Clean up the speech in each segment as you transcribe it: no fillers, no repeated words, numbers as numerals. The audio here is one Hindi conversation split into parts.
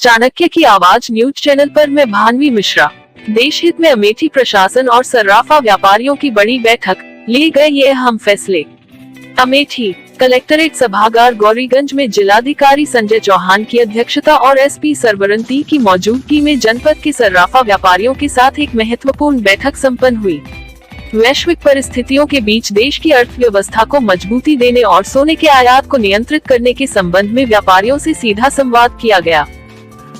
चाणक्य की आवाज न्यूज चैनल पर मैं भानवी मिश्रा। देश हित में अमेठी प्रशासन और सर्राफा व्यापारियों की बड़ी बैठक, लिए गए ये अहम फैसले। अमेठी कलेक्टरेट सभागार गौरीगंज में जिलाधिकारी संजय चौहान की अध्यक्षता और एसपी सरबरंती की मौजूदगी में जनपद के सर्राफा व्यापारियों के साथ एक महत्वपूर्ण बैठक संपन्न हुई। वैश्विक परिस्थितियों के बीच देश की अर्थव्यवस्था को मजबूती देने और सोने के आयात को नियंत्रित करने के संबंध में व्यापारियों से सीधा संवाद किया गया।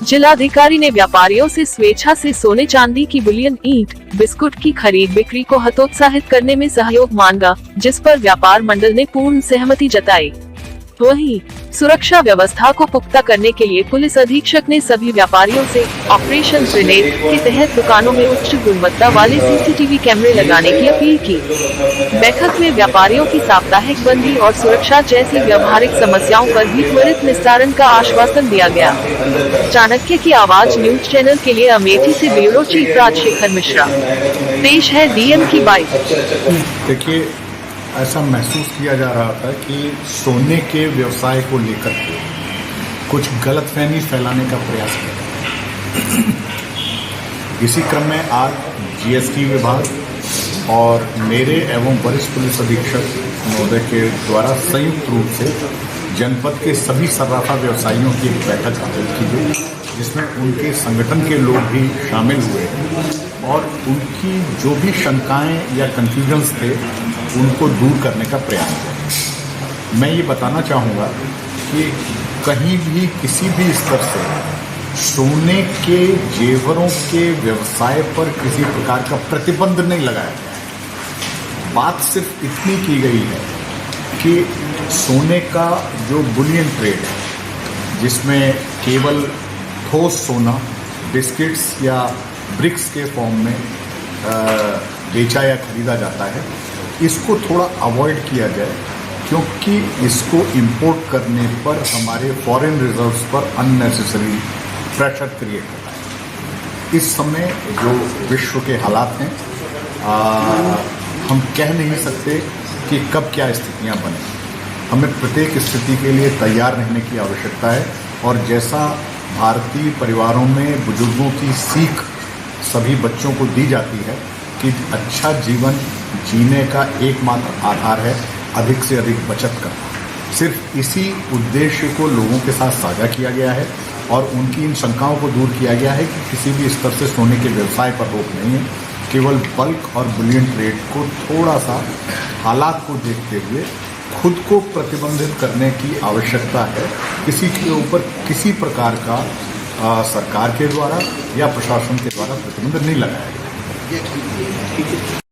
जिलाधिकारी ने व्यापारियों से स्वेच्छा से सोने चांदी की बुलियन, ईंट, बिस्कुट की खरीद बिक्री को हतोत्साहित करने में सहयोग मांगा, जिस पर व्यापार मंडल ने पूर्ण सहमति जताई। वहीं सुरक्षा व्यवस्था को पुख्ता करने के लिए पुलिस अधीक्षक ने सभी व्यापारियों से ऑपरेशन ग्रेनेड के तहत दुकानों में उच्च गुणवत्ता वाले सीसीटीवी कैमरे लगाने की अपील की। बैठक में व्यापारियों की साप्ताहिक बंदी और सुरक्षा जैसी व्यवहारिक समस्याओं पर भी त्वरित निस्तारण का आश्वासन दिया गया। चाणक्य की आवाज न्यूज चैनल के लिए अमेठी से ब्यूरो चीफ राजशेखर मिश्रा। पेश है डीएम की बाइट। देखिए, ऐसा महसूस किया जा रहा था कि सोने के व्यवसाय को लेकर के कुछ गलतफहमी फैलाने का प्रयास किया। इसी क्रम में आज जीएसटी विभाग और मेरे एवं वरिष्ठ पुलिस अधीक्षक महोदय के द्वारा संयुक्त रूप से जनपद के सभी सर्राफा व्यवसायियों की एक बैठक आयोजित की गई, जिसमें उनके संगठन के लोग भी शामिल हुए और उनकी जो भी शंकाएं या कन्फ्यूजन्स थे उनको दूर करने का प्रयास किया। मैं ये बताना चाहूँगा कि कहीं भी किसी भी स्तर से सोने के जेवरों के व्यवसाय पर किसी प्रकार का प्रतिबंध नहीं लगाया गया। बात सिर्फ इतनी की गई है कि सोने का जो बुलियन ट्रेड है, जिसमें केवल ठोस सोना बिस्किट्स या ब्रिक्स के फॉर्म में बेचा या खरीदा जाता है, इसको थोड़ा अवॉइड किया जाए, क्योंकि इसको इंपोर्ट करने पर हमारे फॉरेन रिजर्व्स पर अननेसेसरी प्रेशर क्रिएट होता है। इस समय जो विश्व के हालात हैं, हम कह नहीं सकते कि कब क्या स्थितियां बने। हमें प्रत्येक स्थिति के लिए तैयार रहने की आवश्यकता है और जैसा भारतीय परिवारों में बुजुर्गों की सीख सभी बच्चों को दी जाती है कि अच्छा जीवन जीने का एकमात्र आधार है अधिक से अधिक बचत करना। सिर्फ इसी उद्देश्य को लोगों के साथ साझा किया गया है और उनकी इन शंकाओं को दूर किया गया है कि किसी भी स्तर से सोने के व्यवसाय पर रोक नहीं है। केवल बल्क और बुलियन ट्रेड को थोड़ा सा हालात को देखते हुए खुद को प्रतिबंधित करने की आवश्यकता है। किसी के ऊपर किसी प्रकार का सरकार के द्वारा या प्रशासन के द्वारा प्रतिबंध नहीं लगाया गया।